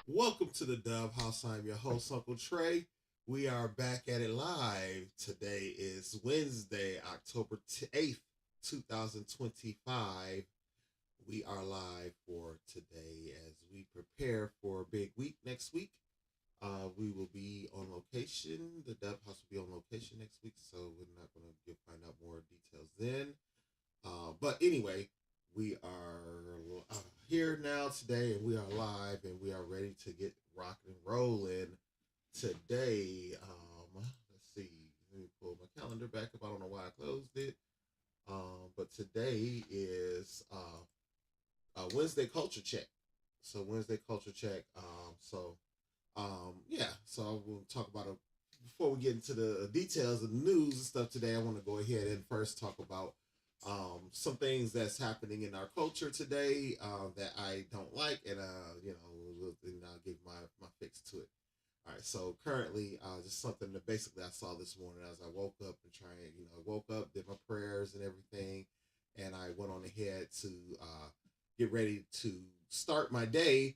Welcome to the Dove House. I'm your host, Uncle Trey. We are back at it live. Today is Wednesday, October 8th, 2025. We are live for today as we prepare for a big week next week. We will be on location. The Dove House will be on location next week, so we're not going to find out more details then. But anyway, we are here now today, and we are live, and we are ready to get rocking and rolling today. Let's see. Let me pull my calendar back up. I don't know why I closed it. But today is Wednesday Culture Check. So Wednesday Culture Check. Yeah. So we'll talk about it before we get into the details of the news and stuff today. I want to go ahead and first talk about some things that's happening in our culture today that I don't like, and and I'll give my fix to it. All right, so currently, just something that basically I saw this morning as I woke up and woke up, did my prayers and everything, and I went on ahead to get ready to start my day.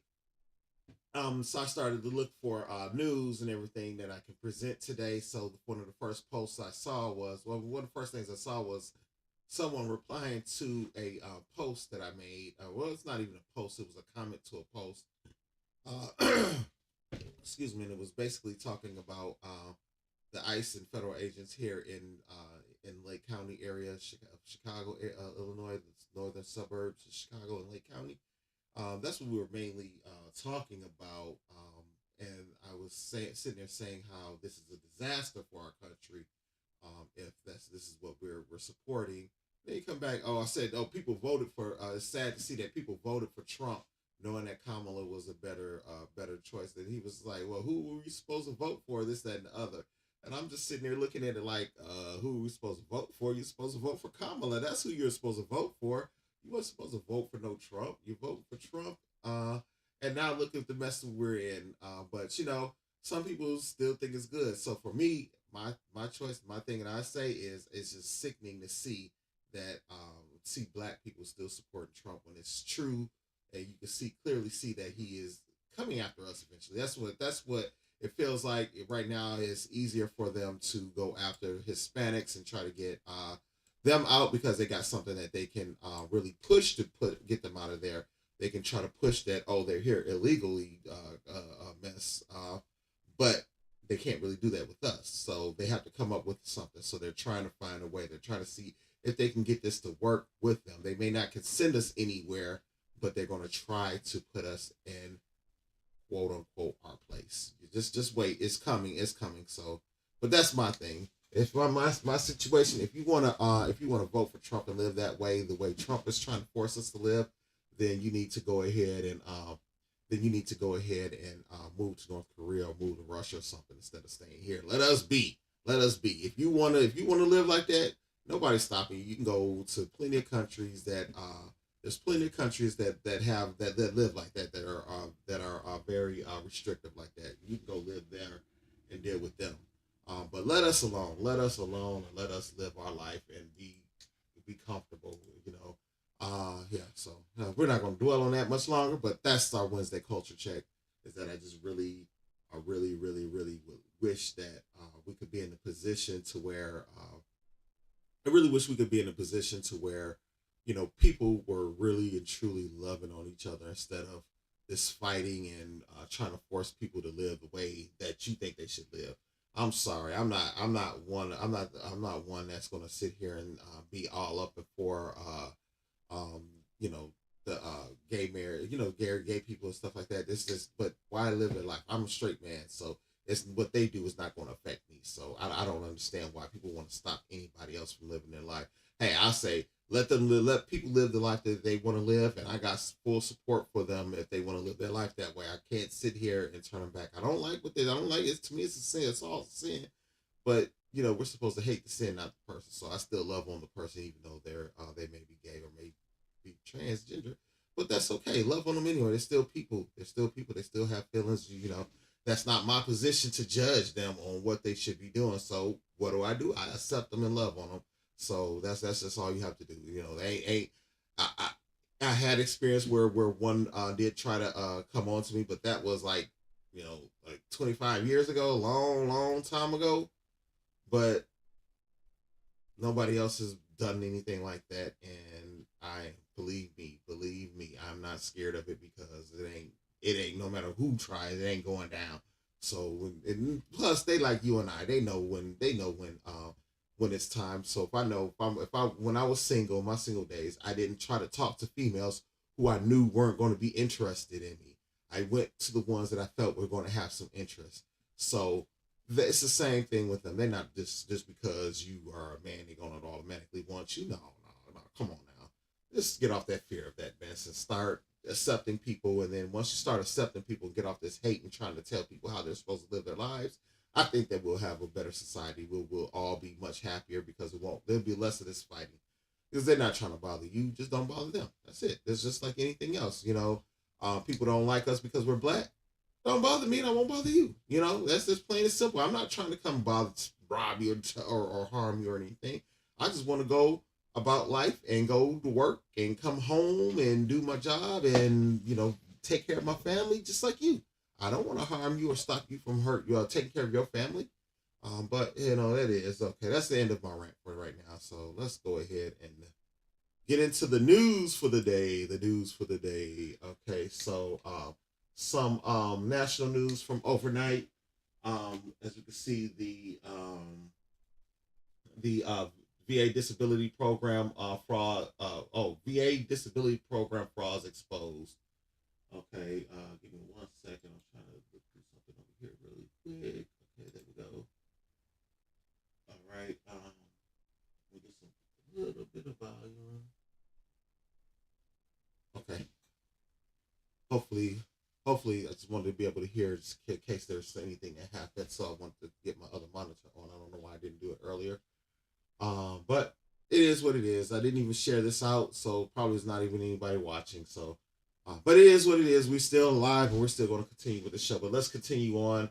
So I started to look for news and everything that I can present today. So one of the first posts I saw was one of the first things I saw was someone replying to a post that I made. Well, it's not even a post; it was a comment to a post. Excuse me, and it was basically talking about the ICE and federal agents here in Lake County area, Chicago, Illinois, the northern suburbs of Chicago and Lake County. That's what we were mainly talking about. And I was sitting there saying how this is a disaster for our country. If this is what we're supporting, then you come back. Oh, I said, oh, people voted for. It's sad to see that people voted for Trump, knowing that Kamala was a better choice. Then he was like, well, who were you supposed to vote for? This, that, and the other. And I'm just sitting there looking at it like, who are we supposed to vote for? You're supposed to vote for Kamala. That's who you're supposed to vote for. You weren't supposed to vote for no Trump. You voted for Trump. And now look at the mess we're in. But some people still think it's good. So for me, my choice, my thing, and I say is it's just sickening to see that see black people still supporting Trump when it's true, and you can clearly see that he is coming after us eventually. That's what it feels like right now. Is easier for them to go after Hispanics and try to get them out because they got something that they can really push to get them out of there. They can try to push that, oh, they're here illegally mess, but they can't really do that with us. So they have to come up with something. So they're trying to find a way. They're trying to see if they can get this to work with them. They may not can send us anywhere, but they're going to try to put us in quote unquote our place. You just wait. It's coming. It's coming. So, but that's my thing. If my situation, if you wanna vote for Trump and live that way, the way Trump is trying to force us to live, then you need to go ahead and move to North Korea or move to Russia or something instead of staying here. Let us be. Let us be. If you wanna live like that, nobody's stopping you. You can go to plenty of countries that there's plenty of countries that live like that are very restrictive like that. You can go live there and deal with them. But let us alone. Let us alone, and let us live our life and be comfortable. Yeah. So we're not going to dwell on that much longer. But that's our Wednesday culture check. Is that I really, really, really would wish that we could be in a position to where I really wish we could be in a position to where people were really and truly loving on each other instead of this fighting and trying to force people to live the way that you think they should live. I'm sorry. I'm not one that's going to sit here and be all up for you know, the gay marriage, gay people and stuff like that. But why live it life? I'm a straight man, so it's what they do is not going to affect me. So I don't understand why people want to stop anybody else from living their life. Hey, I say let people live the life that they want to live, and I got full support for them if they want to live their life that way. I can't sit here and turn them back. I don't like what they. I don't like it. To me, it's a sin. It's all a sin. But we're supposed to hate the sin, not the person. So I still love on the person, even though they may be gay or may be transgender. But that's okay. Love on them anyway. They're still people. They're still people. They still have feelings. That's not my position to judge them on what they should be doing. So what do? I accept them and love on them. So that's just all you have to do. They ain't. I I had experience where one did try to come on to me, but that was like, like 25 years ago, long time ago. But nobody else has done anything like that, and I believe me, I'm not scared of it because it ain't no matter who tries, it ain't going down. So and plus they like you and I, they know when it's time. So if I when I was single, my single days, I didn't try to talk to females who I knew weren't going to be interested in me. I went to the ones that I felt were going to have some interest. So it's the same thing with them. They're not just because you are a man, they're gonna automatically want you. No, no, no. Come on now. Just get off that fear of that mess and start accepting people. And then once you start accepting people, get off this hate and trying to tell people how they're supposed to live their lives. I think that we'll have a better society. We'll all be much happier because there'll be less of this fighting because they're not trying to bother you. Just don't bother them. That's it. It's just like anything else. People don't like us because we're black. Don't bother me and I won't bother you. That's just plain and simple. I'm not trying to come bother, rob you or harm you or anything. I just want to go about life and go to work and come home and do my job and, take care of my family just like you. I don't want to harm you or stop you from hurt you taking care of your family. But that is okay. That's the end of my rant for right now. So let's go ahead and get into the news for the day. The news for the day. Okay, so some national news from overnight. As you can see, the VA disability program fraud. VA disability program frauds exposed. Okay, give me 1 second. I'm trying to look through something over here really quick. Okay, there we go. All right. We get some little bit of volume. Okay. Hopefully, I just wanted to be able to hear just in case there's anything that happened. So I wanted to get my other monitor on. I don't know why I didn't do it earlier. But it is what it is. I didn't even share this out, so probably there's not even anybody watching. So, but it is what it is. We're still alive, and we're still going to continue with the show. But let's continue on.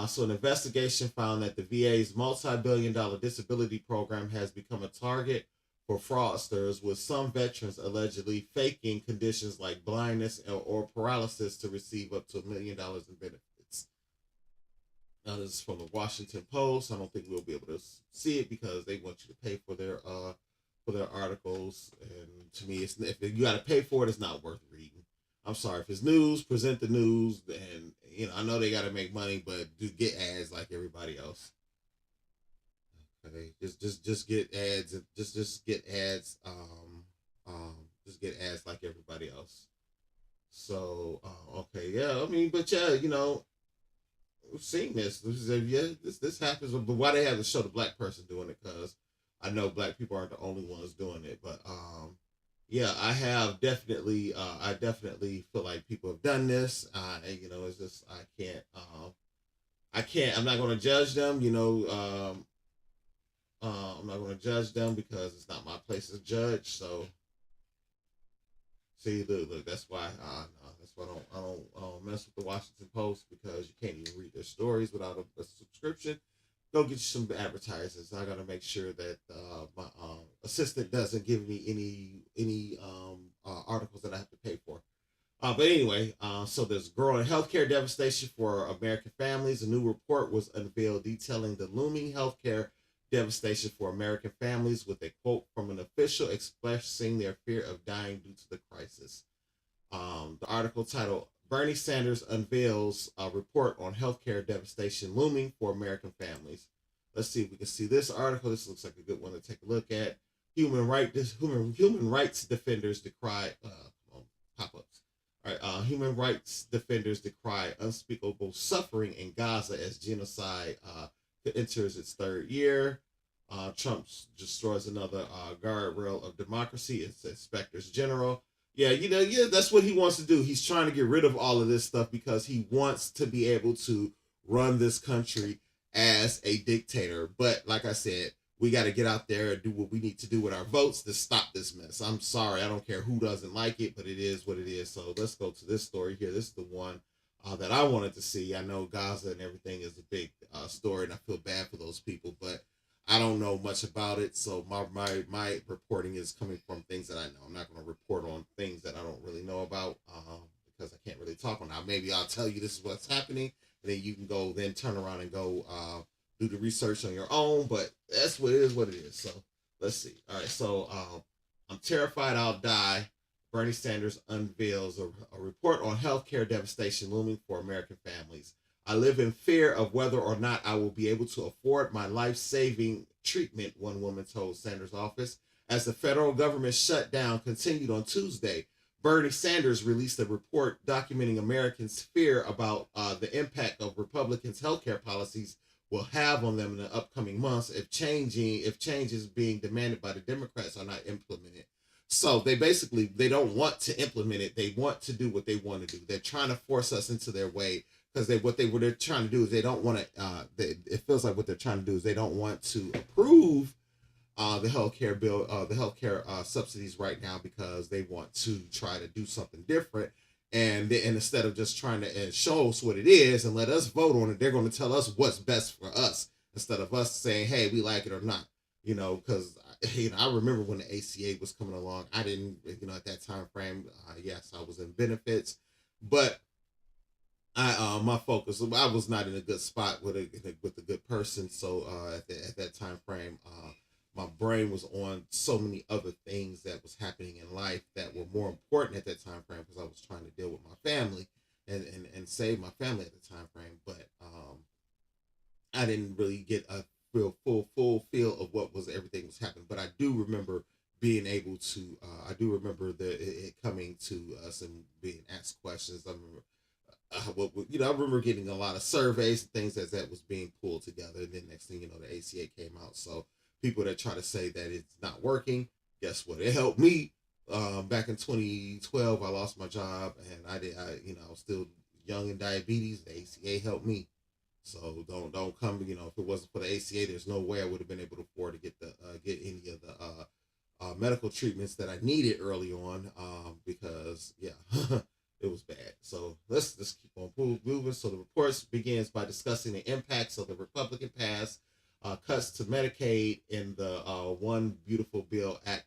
So, an investigation found that the VA's multi-billion-dollar disability program has become a target for fraudsters, with some veterans allegedly faking conditions like blindness or paralysis to receive up to $1 million in benefits. Now, this is from the Washington Post. I don't think we'll be able to see it because they want you to pay for their articles. And to me, if you got to pay for it, it's not worth reading. I'm sorry, if it's news, present the news. And I know they got to make money, but do get ads like everybody else. Okay, just get ads. Just get ads. Just get ads like everybody else. So okay, yeah. I mean, but yeah, we've seen this. This happens. But why they have to show the black person doing it? Because I know black people aren't the only ones doing it. But yeah, I definitely feel like people have done this. And it's just I can't. I'm not going to judge them. I'm not going to judge them because it's not my place to judge. So see, look, that's why. No, that's why I don't mess with the Washington Post because you can't even read their stories without a subscription. Go get you some advertisers. I gotta make sure that my assistant doesn't give me any articles that I have to pay for. But anyway, so there's growing healthcare devastation for American families. A new report was unveiled detailing the looming healthcare devastation for American families, with a quote from an official expressing their fear of dying due to the crisis. The article titled Bernie Sanders Unveils a Report on Healthcare Devastation Looming for American Families. Let's see if we can see this article. This looks like a good one to take a look at. Human rights defenders decry pop-ups. All right, human rights defenders decry unspeakable suffering in Gaza as genocide enters its third year. Trump destroys another guardrail of democracy. It's inspectors general. Yeah, that's what he wants to do. He's trying to get rid of all of this stuff because he wants to be able to run this country as a dictator. But like I said, we got to get out there and do what we need to do with our votes to stop this mess. I'm sorry. I don't care who doesn't like it, but it is what it is. So let's go to this story here. This is the one that I wanted to see. I know Gaza and everything is a big story, and I feel bad for those people, but I don't know much about it. So my reporting is coming from things that I know. I'm not going to report on things that I about, because I can't really talk on now. Maybe I'll tell you this is what's happening, and then you can go then turn around and go do the research on your own. But that's what it is. What it is. So let's see. All right. So I'm terrified I'll die. Bernie Sanders unveils a report on healthcare devastation looming for American families. I live in fear of whether or not I will be able to afford my life-saving treatment, one woman told Sanders' office. As the federal government shutdown continued on Tuesday, Bernie Sanders released a report documenting Americans' fear about the impact of Republicans' healthcare policies will have on them in the upcoming months if changes being demanded by the Democrats are not implemented. So they don't want to implement it. They want to do what they want to do. They're trying to force us into their way because what they're trying to do is they don't want to. It feels like what they're trying to do is they don't want to approve the healthcare bill, the healthcare subsidies right now because they want to try to do something different. And instead of just trying to show us what it is and let us vote on it, they're going to tell us what's best for us instead of us saying, "Hey, we like it or not." Because I remember when the ACA was coming along. I didn't, at that time frame. Yes, I was in benefits, but my focus. I was not in a good spot with a good person. So at that time frame, my brain was on so many other things that was happening in life that were more important at that time frame because I was trying to deal with my family and save my family at the time frame. But I didn't really get a real full feel of what was everything was happening. But I do remember being able to. I do remember it coming to us and being asked questions. I remember. I remember getting a lot of surveys and things as that was being pulled together, and then next thing you know, the ACA came out. So people that try to say that it's not working, guess what? It helped me. Back in 2012, I lost my job, and I was still young in diabetes. The ACA helped me. So don't come. If it wasn't for the ACA, there's no way I would have been able to afford to get any of the medical treatments that I needed early on. Because yeah. It was bad. So let's just keep on moving. So the report begins by discussing the impacts of the Republican passed cuts to Medicaid in the One Beautiful Bill Act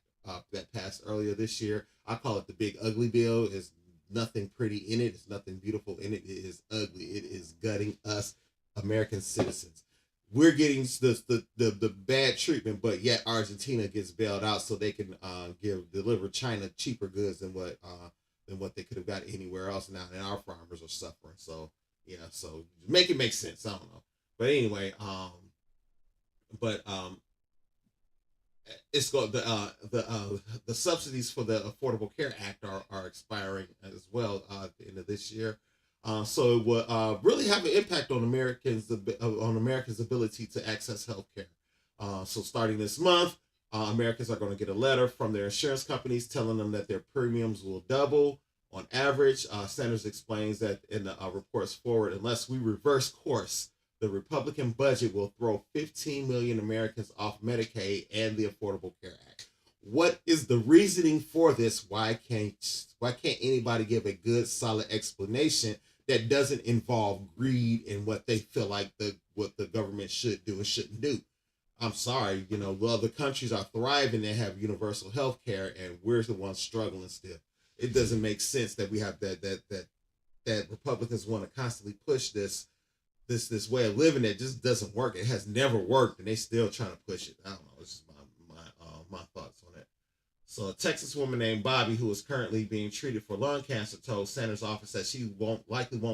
that passed earlier this year. I call it the Big Ugly Bill. There's nothing pretty in it. There's nothing beautiful in it. It is ugly. It is gutting us American citizens. We're getting the bad treatment, but yet Argentina gets bailed out so they can deliver China cheaper goods than what they could have got anywhere else now, and our farmers are suffering. So yeah, so make it make sense. I don't know, but anyway, it's got the subsidies for the Affordable Care Act are expiring as well at the end of this year. So it will really have an impact on Americans' ability to access health care. So starting this month, Americans are going to get a letter from their insurance companies telling them that their premiums will double on average. Sanders explains that in the reports forward, unless we reverse course, the Republican budget will throw 15 million Americans off Medicaid and the Affordable Care Act. What is the reasoning for this? Why can't anybody give a good, solid explanation that doesn't involve greed and what they feel like what the government should do and shouldn't do? I'm sorry, other countries are thriving and have universal health care, and we're the ones struggling still. It doesn't make sense that we have that Republicans want to constantly push this way of living that just doesn't work. It has never worked, and they still trying to push it. I don't know. This is my thoughts on it. So a Texas woman named Bobby, who is currently being treated for lung cancer, told Sanders' office that she won't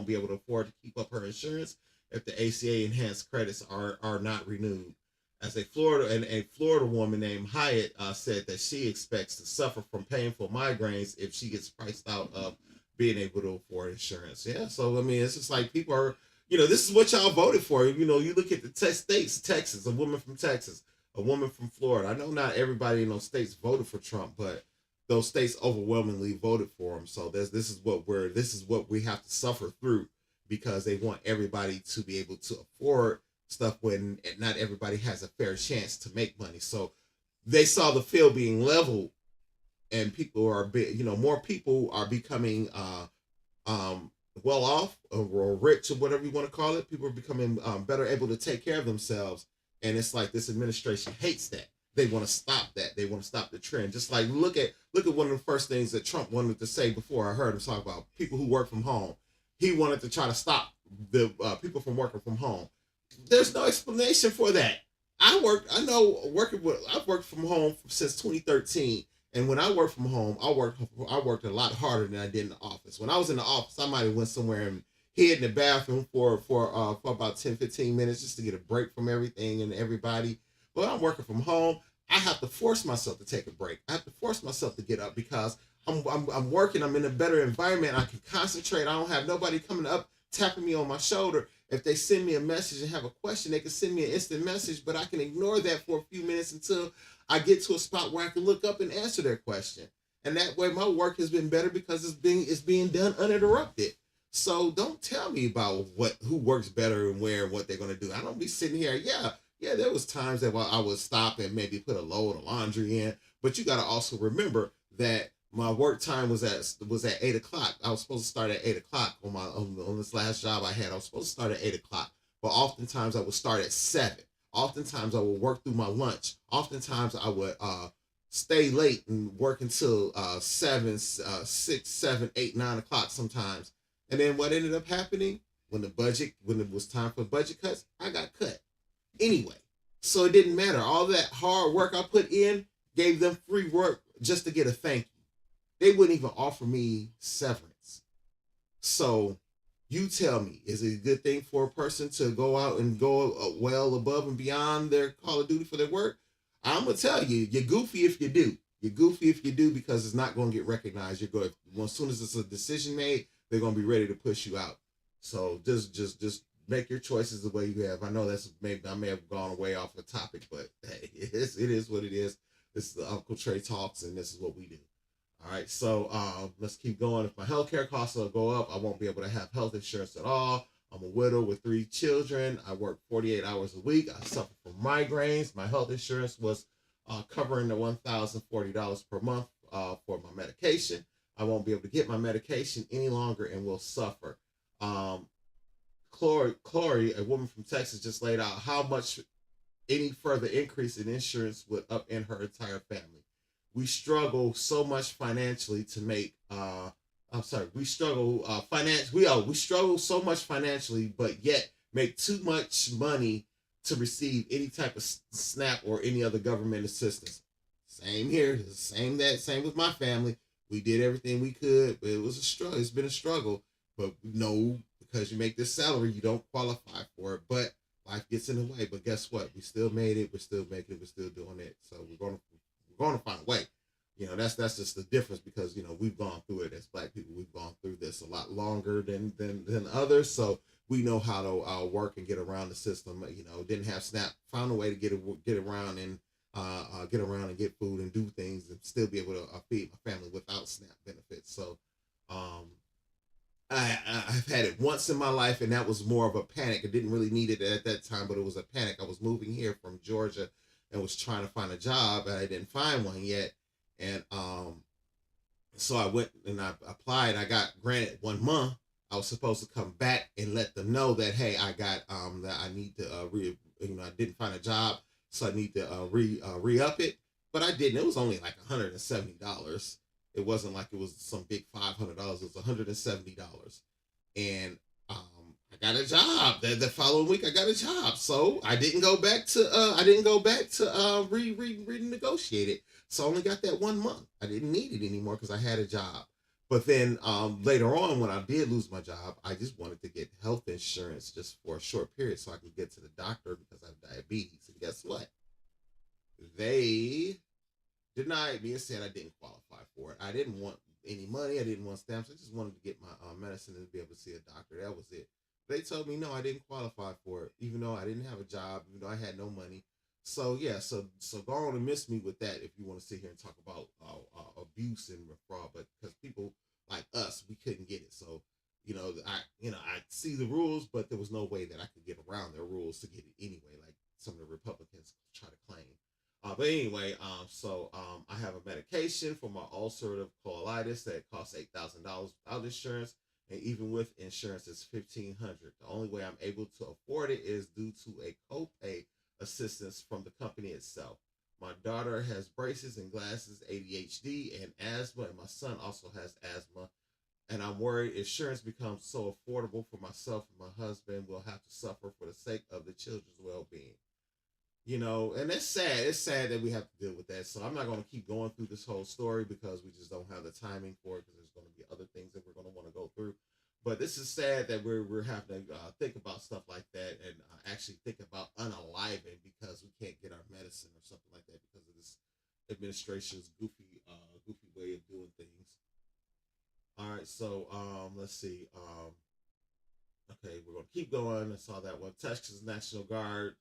be able to afford to keep up her insurance if the ACA enhanced credits are not renewed. As a Florida woman named Hyatt said that she expects to suffer from painful migraines if she gets priced out of being able to afford insurance. Yeah, so I mean, it's just like people are, this is what y'all voted for. You look at the states, Texas, a woman from Texas, a woman from Florida. I know not everybody in those states voted for Trump, but those states overwhelmingly voted for him. So this is what we have to suffer through because they want everybody to be able to afford stuff when not everybody has a fair chance to make money. So they saw the field being leveled, and people are, more people are becoming well off or rich or whatever you want to call it. People are becoming better able to take care of themselves, and it's like this administration hates that. They want to stop that. They want to stop the trend. Just like look at one of the first things that Trump wanted to say before I heard him talk about people who work from home. He wanted to try to stop the people from working from home. There's no explanation for that. I know working with. I've worked from home since 2013, and when I worked from home, I worked a lot harder than I did in the office. When I was in the office, I might have went somewhere and hid in the bathroom for about 10-15 minutes just to get a break from everything and everybody. But I'm working from home. I have to force myself to take a break. I have to force myself to get up because I'm working. I'm in a better environment. I can concentrate. I don't have nobody coming up tapping me on my shoulder. If they send me a message and have a question, they can send me an instant message, but I can ignore that for a few minutes until I get to a spot where I can look up and answer their question. And that way my work has been better because it's being done uninterrupted. So don't tell me about who works better and where and what they're gonna do. I don't be sitting here. Yeah, there was times that I would stop and maybe put a load of laundry in, but you got to also remember that my work time was at 8 o'clock. I was supposed to start at 8 o'clock on this last job I had. I was supposed to start at 8 o'clock, but oftentimes I would start at 7. Oftentimes I would work through my lunch. Oftentimes I would stay late and work until 7, 6, 7, 8, 9 o'clock sometimes. And then what ended up happening when it was time for budget cuts, I got cut anyway. So it didn't matter. All that hard work I put in gave them free work just to get a thank you. They wouldn't even offer me severance. So you tell me, is it a good thing for a person to go out and go well above and beyond their call of duty for their work? I'm gonna tell you, you're goofy if you do. You're goofy if you do because it's not going to get recognized. You're going as soon as it's a decision made, they're going to be ready to push you out. So just make your choices the way you have. I know that's maybe I may have gone way off the topic, but hey, it is what it is. This is the Uncle Trey Talks, and this is what we do. All right, so let's keep going. If my healthcare costs will go up, I won't be able to have health insurance at all. I'm a widow with 3 children. I work 48 hours a week. I suffer from migraines. My health insurance was covering the $1,040 per month for my medication. I won't be able to get my medication any longer and will suffer. Um, Chloe, a woman from Texas, just laid out how much any further increase in insurance would upend her entire family. We struggle so much financially to make. I'm sorry. We struggle we struggle so much financially, but yet make too much money to receive any type of SNAP or any other government assistance. Same here. Same with my family. We did everything we could, but it was a struggle. It's been a struggle. But no, because you make this salary, you don't qualify for it. But life gets in the way. But guess what? We still made it. We're still making it. We're still doing it. So we're gonna find a way. That's just the difference because we've gone through it as Black people. We've gone through this a lot longer than others. So we know how to work and get around the system. Didn't have SNAP, found a way to get around and get around and get food and do things and still be able to feed my family without SNAP benefits. So um, I've had it once in my life, and that was more of a panic. I didn't really need it at that time, but it was a panic. I was moving here from Georgia and was trying to find a job, and I didn't find one yet. And so I went and I applied. I got granted 1 month. I was supposed to come back and let them know that hey, I got that I need to I didn't find a job, so I need to re up it. But I didn't. It was only like $170. It wasn't like it was some big $500. It was $170, and I got a job. The following week, I got a job. So I didn't go back to renegotiate it. So I only got that 1 month. I didn't need it anymore because I had a job. But then later on, when I did lose my job, I just wanted to get health insurance just for a short period so I could get to the doctor because I have diabetes. And guess what? They denied me and said I didn't qualify for it. I didn't want any money. I didn't want stamps. I just wanted to get my medicine and be able to see a doctor. That was it. They told me no, I didn't qualify for it, even though I didn't have a job, even though I had no money. So yeah, so go on and miss me with that if you want to sit here and talk about abuse and fraud, but because people like us, we couldn't get it. So I see the rules, but there was no way that I could get around their rules to get it anyway, like some of the Republicans try to claim. But anyway, I have a medication for my ulcerative colitis that costs $8,000 without insurance, and even with insurance, it's $1,500. The only way I'm able to afford it is due to a copay assistance from the company itself. My daughter has braces and glasses, ADHD, and asthma, and my son also has asthma. And I'm worried insurance becomes so affordable for myself and my husband, we'll have to suffer for the sake of the children's well being. And it's sad. It's sad that we have to deal with that. So I'm not going to keep going through this whole story because we just don't have the timing for it because there's going to be other things that we're going to want to go through. But this is sad that we're having to think about stuff like that and actually think about unaliving because we can't get our medicine or something like that because of this administration's goofy way of doing things. All right, so let's see. Okay, we're going to keep going. I saw that one. Texas National Guard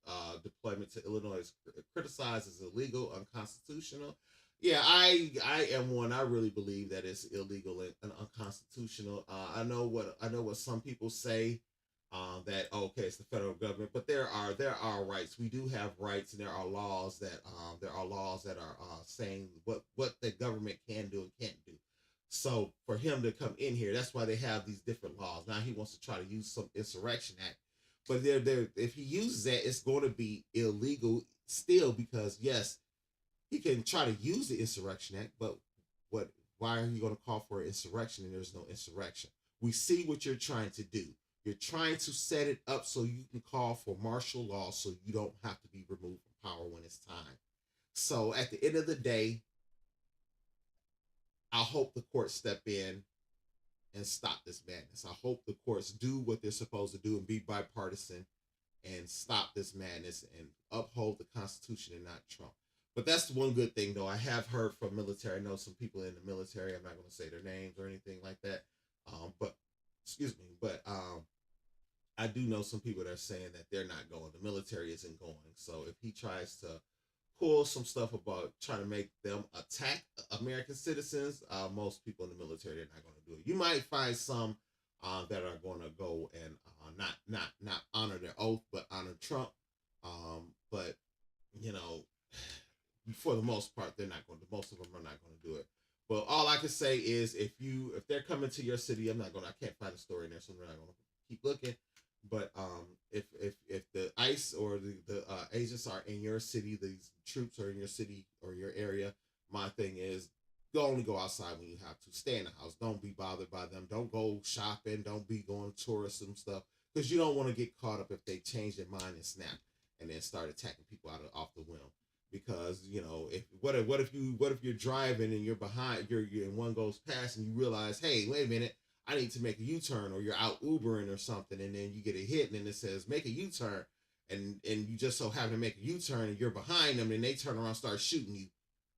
deployment to Illinois is criticized as illegal, unconstitutional. Yeah, I am one. I really believe that it's illegal and unconstitutional. I know what some people say that okay, it's the federal government, but there are rights. We do have rights, and there are laws that are saying what the government can do and can't do. So for him to come in here, that's why they have these different laws. Now he wants to try to use some insurrection act, but if he uses that, it's going to be illegal still because yes, he can try to use the insurrection act, but what? Why are you going to call for an insurrection and there's no insurrection? We see what you're trying to do. You're trying to set it up so you can call for martial law so you don't have to be removed from power when it's time. So at the end of the day, I hope the courts step in and stop this madness. I hope the courts do what they're supposed to do and be bipartisan and stop this madness and uphold the Constitution and not Trump. But that's the one good thing, though. I have heard from military. I know some people in the military. I'm not going to say their names or anything like that. But excuse me. But I do know some people that are saying that they're not going. The military isn't going. So if he tries to pull some stuff about trying to make them attack American citizens, most people in the military are not going to do it. You might find some that are going to go and not honor their oath, but honor Trump. But you know, for the most part, they're not going to. Most of them are not going to do it. But all I can say is, if they're coming to your city, I can't find a story in there, so we're not going to keep looking. But if the ICE or the agents are in your city, these troops are in your city or your area, my thing is only go outside when you have to. Stay in the house. Don't be bothered by them. Don't go shopping. Don't be going tourism stuff because you don't want to get caught up if they change their mind and snap and then start attacking people off the whim. Because if you're driving and you're behind, you're and one goes past and you realize, hey, wait a minute, I need to make a U-turn, or you're out Ubering or something, and then you get a hit, and then it says make a U-turn, and you just so happen to make a U-turn, and you're behind them, and they turn around and start shooting you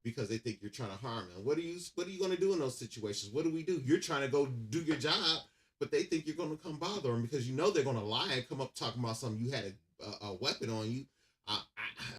because they think you're trying to harm them. What are you going to do in those situations? What do we do? You're trying to go do your job, but they think you're going to come bother them because they're going to lie and come up talking about something you had a weapon on you.